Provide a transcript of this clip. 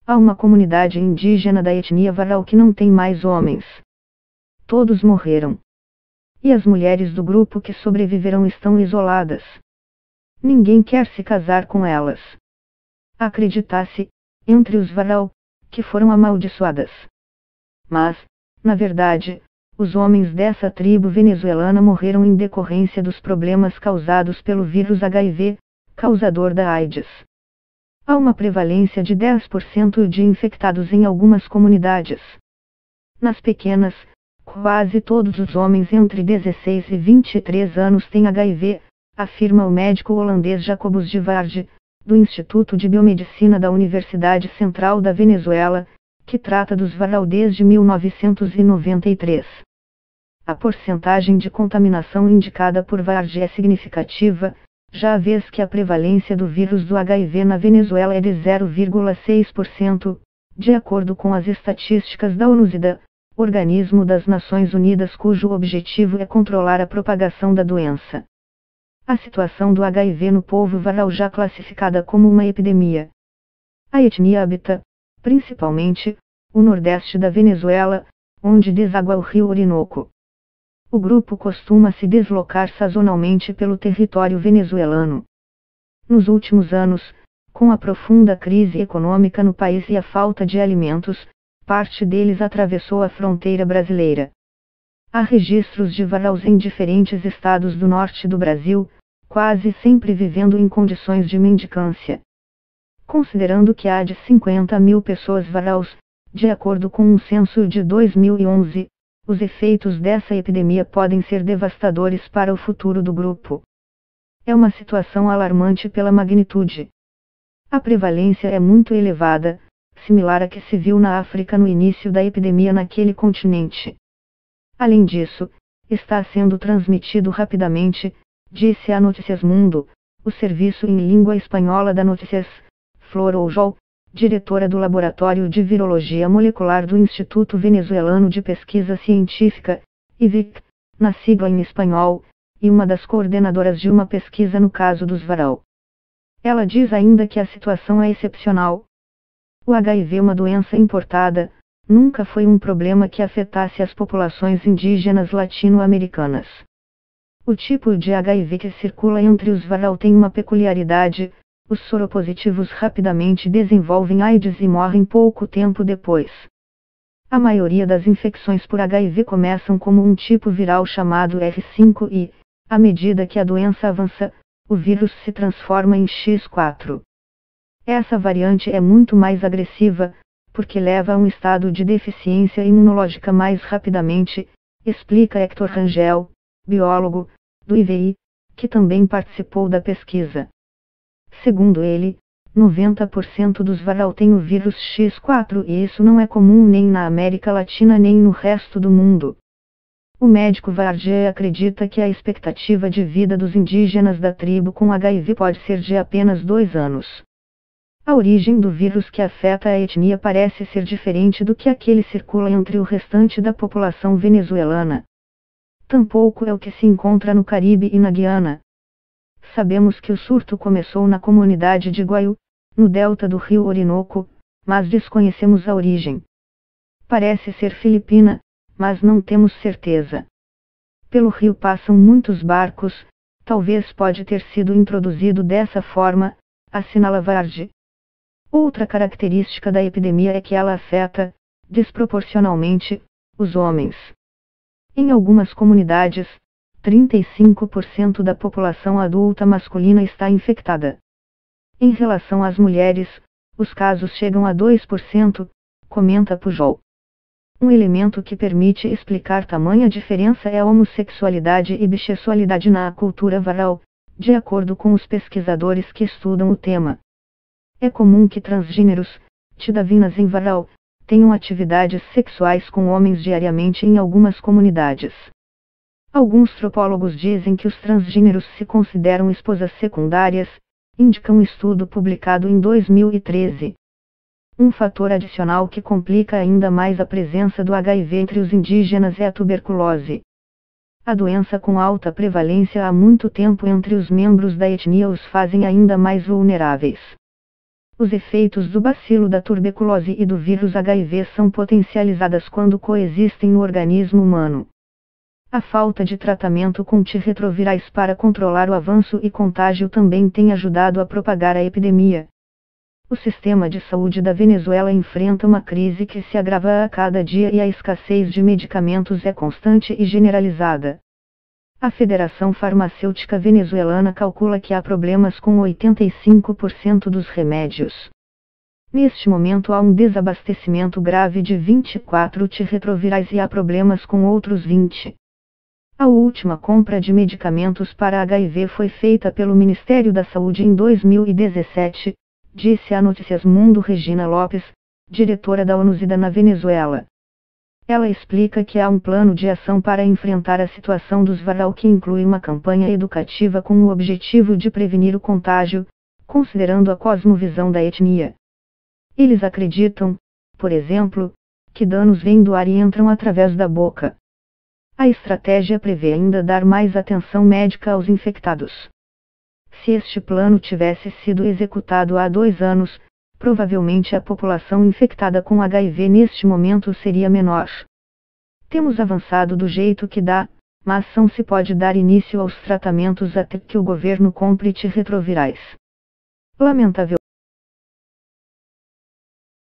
Há uma comunidade indígena da etnia Varau que não tem mais homens. Todos morreram. E as mulheres do grupo que sobreviveram estão isoladas. Ninguém quer se casar com elas. Acredita-se, entre os Varau, que foram amaldiçoadas. Mas, na verdade, os homens dessa tribo venezuelana morreram em decorrência dos problemas causados pelo vírus HIV, causador da AIDS. Há uma prevalência de 10% de infectados em algumas comunidades. Nas pequenas, quase todos os homens entre 16 e 23 anos têm HIV, afirma o médico holandês Jacobus de Varde, do Instituto de Biomedicina da Universidade Central da Venezuela, que trata dos Varau desde 1993. A porcentagem de contaminação indicada por Varde é significativa, já vez que a prevalência do vírus do HIV na Venezuela é de 0,6%, de acordo com as estatísticas da ONU-SIDA, Organismo das Nações Unidas cujo objetivo é controlar a propagação da doença. A situação do HIV no povo Varau já classificada como uma epidemia. A etnia habita, principalmente, o nordeste da Venezuela, onde deságua o rio Orinoco. O grupo costuma se deslocar sazonalmente pelo território venezuelano. Nos últimos anos, com a profunda crise econômica no país e a falta de alimentos, parte deles atravessou a fronteira brasileira. Há registros de Varaus em diferentes estados do norte do Brasil, quase sempre vivendo em condições de mendicância. Considerando que há de 50 mil pessoas Varaus, de acordo com um censo de 2011, os efeitos dessa epidemia podem ser devastadores para o futuro do grupo. É uma situação alarmante pela magnitude. A prevalência é muito elevada, similar à que se viu na África no início da epidemia naquele continente. Além disso, está sendo transmitido rapidamente, disse a Notícias Mundo, o serviço em língua espanhola da Notícias, Flor Oujol, diretora do Laboratório de Virologia Molecular do Instituto Venezuelano de Pesquisa Científica, IVIC, na sigla em espanhol, e uma das coordenadoras de uma pesquisa no caso dos Varau. Ela diz ainda que a situação é excepcional. O HIV, uma doença importada, nunca foi um problema que afetasse as populações indígenas latino-americanas. O tipo de HIV que circula entre os Varau tem uma peculiaridade: os soropositivos rapidamente desenvolvem AIDS e morrem pouco tempo depois. A maioria das infecções por HIV começam como um tipo viral chamado F5 e, à medida que a doença avança, o vírus se transforma em X4. Essa variante é muito mais agressiva, porque leva a um estado de deficiência imunológica mais rapidamente, explica Hector Rangel, biólogo, do IVI, que também participou da pesquisa. Segundo ele, 90% dos Varau têm o vírus X4 e isso não é comum nem na América Latina nem no resto do mundo. O médico Varde acredita que a expectativa de vida dos indígenas da tribo com HIV pode ser de apenas 2 anos. A origem do vírus que afeta a etnia parece ser diferente do que aquele circula entre o restante da população venezuelana. Tampouco é o que se encontra no Caribe e na Guiana. Sabemos que o surto começou na comunidade de Guaiú, no delta do rio Orinoco, mas desconhecemos a origem. Parece ser filipina, mas não temos certeza. Pelo rio passam muitos barcos, talvez pode ter sido introduzido dessa forma, assinala Varde. Outra característica da epidemia é que ela afeta, desproporcionalmente, os homens. Em algumas comunidades, 35% da população adulta masculina está infectada. Em relação às mulheres, os casos chegam a 2%, comenta Pujol. Um elemento que permite explicar tamanha diferença é a homossexualidade e bissexualidade na cultura Varau, de acordo com os pesquisadores que estudam o tema. É comum que transgêneros, Tidavinas em Varau, tenham atividades sexuais com homens diariamente em algumas comunidades. Alguns antropólogos dizem que os transgêneros se consideram esposas secundárias, indica um estudo publicado em 2013. Um fator adicional que complica ainda mais a presença do HIV entre os indígenas é a tuberculose. A doença com alta prevalência há muito tempo entre os membros da etnia os fazem ainda mais vulneráveis. Os efeitos do bacilo da tuberculose e do vírus HIV são potencializadas quando coexistem no organismo humano. A falta de tratamento com antirretrovirais para controlar o avanço e contágio também tem ajudado a propagar a epidemia. O sistema de saúde da Venezuela enfrenta uma crise que se agrava a cada dia e a escassez de medicamentos é constante e generalizada. A Federação Farmacêutica Venezuelana calcula que há problemas com 85% dos remédios. Neste momento há um desabastecimento grave de 24 antirretrovirais e há problemas com outros 20. A última compra de medicamentos para HIV foi feita pelo Ministério da Saúde em 2017, disse à Notícias Mundo Regina Lopes, diretora da ONU-SIDA na Venezuela. Ela explica que há um plano de ação para enfrentar a situação dos VARAL que inclui uma campanha educativa com o objetivo de prevenir o contágio, considerando a cosmovisão da etnia. Eles acreditam, por exemplo, que danos vêm do ar e entram através da boca. A estratégia prevê ainda dar mais atenção médica aos infectados. Se este plano tivesse sido executado há 2 anos, provavelmente a população infectada com HIV neste momento seria menor. Temos avançado do jeito que dá, mas não se pode dar início aos tratamentos até que o governo compre antirretrovirais. Lamentável.